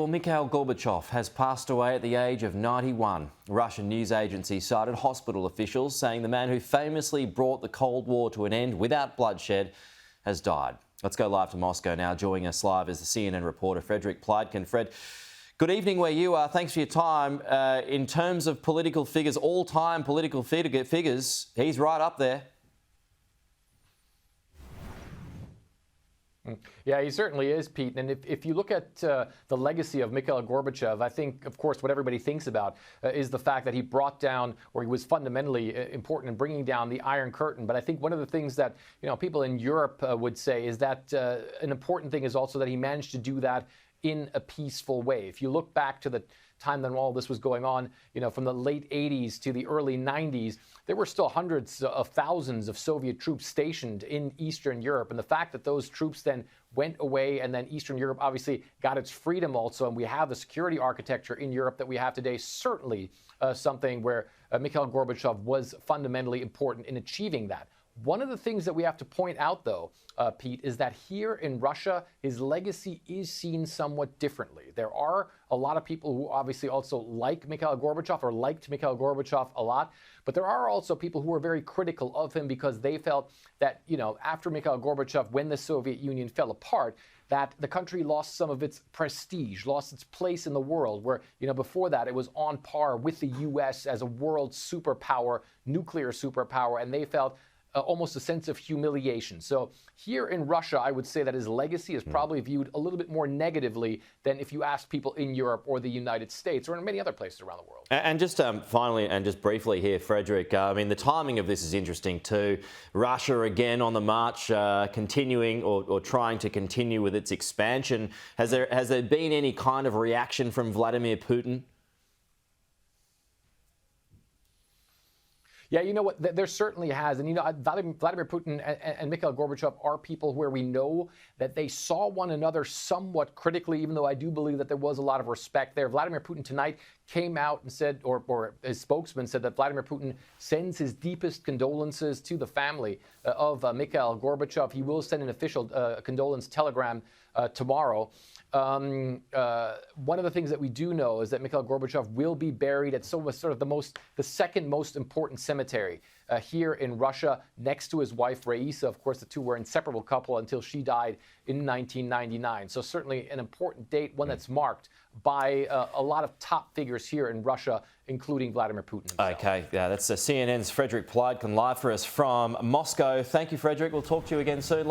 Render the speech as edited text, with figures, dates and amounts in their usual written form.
Well, Mikhail Gorbachev has passed away at the age of 91. Russian news agency cited hospital officials saying the man who famously brought the Cold War to an end without bloodshed has died. Let's go live to Moscow now. Joining us live is the CNN reporter Fred Pleitgen. Fred, good evening where you are. Thanks for your time. In terms of political figures, all-time political figures, he's right up there. Yeah, he certainly is, Pete. And if you look at the legacy of Mikhail Gorbachev, I think, of course, what everybody thinks about is the fact that he brought down, or he was fundamentally important in bringing down the Iron Curtain. But I think one of the things that people in Europe would say is that an important thing is also that he managed to do that in a peaceful way. If you look back to the time that all this was going on, from the late 80s to the early 90s, there were still hundreds of thousands of Soviet troops stationed in Eastern Europe. And the fact that those troops then went away, and then Eastern Europe obviously got its freedom also, and we have the security architecture in Europe that we have today, certainly something where Mikhail Gorbachev was fundamentally important in achieving that. One of the things that we have to point out, though, Pete, is that here in Russia, his legacy is seen somewhat differently. There are a lot of people who obviously also like Mikhail Gorbachev or liked Mikhail Gorbachev a lot, but there are also people who are very critical of him because they felt that, after Mikhail Gorbachev, when the Soviet Union fell apart, that the country lost some of its prestige, lost its place in the world, where, before that it was on par with the U.S. as a world superpower, nuclear superpower, and they felt almost a sense of humiliation. So here in Russia, I would say that his legacy is probably viewed a little bit more negatively than if you ask people in Europe or the United States or in many other places around the world. And just finally, and just briefly here, Frederick, the timing of this is interesting too. Russia again on the march, continuing or trying to continue with its expansion. Has there been any kind of reaction from Vladimir Putin? Yeah, you know what? There certainly has. And, Vladimir Putin and Mikhail Gorbachev are people where we know that they saw one another somewhat critically, even though I do believe that there was a lot of respect there. Vladimir Putin tonight came out and said, or his spokesman said, that Vladimir Putin sends his deepest condolences to the family of Mikhail Gorbachev. He will send an official condolence telegram tomorrow. One of the things that we do know is that Mikhail Gorbachev will be buried at sort of the second most important cemetery here in Russia, next to his wife Raisa. Of course, the two were an inseparable couple until she died in 1999. So certainly an important date, one that's marked by a lot of top figures here in Russia, including Vladimir Putin himself. Okay, yeah, that's CNN's Frederick Pleitgen live for us from Moscow. Thank you, Frederick. We'll talk to you again soon.